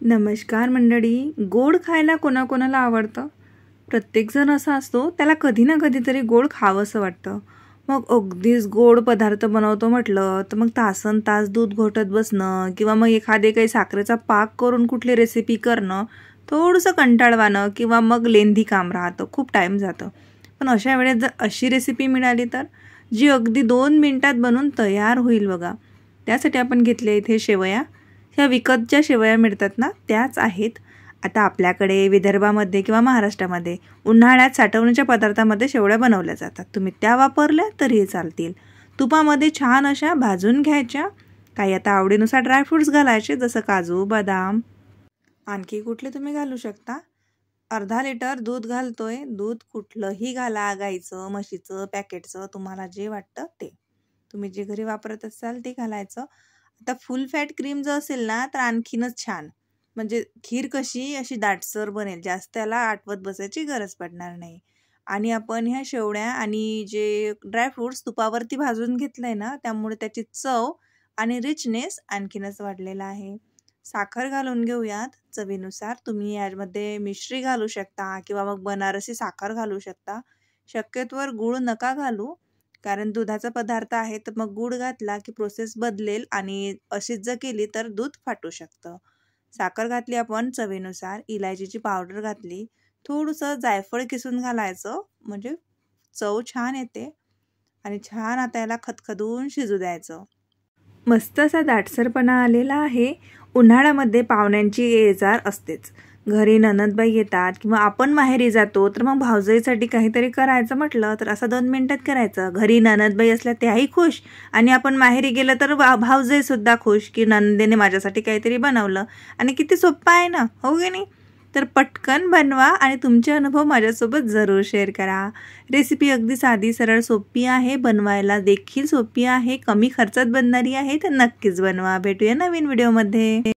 नमस्कार मंडळी. गोड खायला कोणाकोणाला आवडतं? प्रत्येकजण असा असतो, त्याला कधी ना कधीतरी गोड खावंसं वाटतं. मग अगदीच गोड पदार्थ बनवतो म्हटलं तर मग तासनतास दूध घोटत बसणं किंवा मग एखादे काही साखरेचा पाक करून कुठली रेसिपी करणं थोडंसं कंटाळवाणं किंवा मग लेंदी काम राहतं, खूप टाईम जातं. पण अशा वेळेस जर अशी रेसिपी मिळाली तर जी अगदी 2 मिनिटात बनून तयार होईल बघा. त्यासाठी आपण घेतल्या इथे शेवया. ह्या विकतच्या शेवया मिळतात ना, त्याच आहेत. आता आपल्याकडे विदर्भामध्ये किंवा महाराष्ट्रामध्ये उन्हाळ्यात साठवणीच्या पदार्थामध्ये शेवया बनवल्या जातात. तुम्ही त्या वापरल्या तरीही चालतील. तुपामध्ये छान अशा भाजून घ्यायच्या. काही आता आवडीनुसार ड्रायफ्रूट्स घालायचे, जसं काजू, बदाम. आणखी कुठले तुम्ही घालू शकता. अर्धा लिटर दूध घालतोय. दूध कुठलंही घाला, गाईचं, म्हशीचं, पॅकेटचं, तुम्हाला जे वाटतं ते. तुम्ही जे घरी वापरत असाल ते घालायचं. आता फुल फॅट क्रीम जर असेल ना तर आणखीनच छान. म्हणजे खीर कशी अशी दाटसर बनेल, जास्त त्याला आटवत बसायची गरज पडणार नाही. आणि आपण ह्या शेवड्या आणि जे ड्रायफ्रूट्स तुपावरती भाजून घेतलंय ना, त्यामुळे त्याची चव आणि रिचनेस आणखीनच वाढलेला आहे. साखर घालून घेऊयात चवीनुसार. तुम्ही यामध्ये मिश्री घालू शकता किंवा मग बनारसी साखर घालू शकता. शक्यतोवर गूळ नका घालू, कारण दुधाचा पदार्थ आहे, तर मग गूळ घातला की प्रोसेस बदलेल आणि अशीच जर केली तर दूध फाटू शकतं. साखर घातली आपण चवीनुसार. इलायचीची पावडर घातली. थोडंसं जायफळ किसून घालायचं, म्हणजे चव छान येते. आणि छान आता याला खदखदून शिजू द्यायचं. मस्त असा दाटसरपणा आलेला आहे. उन्हाळ्यामध्ये पाहुण्यांची ये-जा असतेच. घरी नणंदबाई येतात किंवा आपण माहेरी जातो, तर मग भावजईसाठी काहीतरी करायचं म्हटलं तर असं 2 मिनिटात करायचं. घरी नणंदबाई असल्या त्याही खुश आणि आपण माहेरी गेलं तर भावजईसुद्धा खुश की नणंदेने माझ्यासाठी काहीतरी बनवलं. आणि किती सोपं आहे ना, हो की नाही? तर पटकन बनवा आणि तुमचे अनुभव माझ्यासोबत जरूर शेअर करा. रेसिपी अगदी साधी, सरळ, सोपी आहे. बनवायला देखील सोपी आहे. कमी खर्चात बनणारी आहे, तर नक्कीच बनवा. भेटूया नवीन व्हिडिओमध्ये.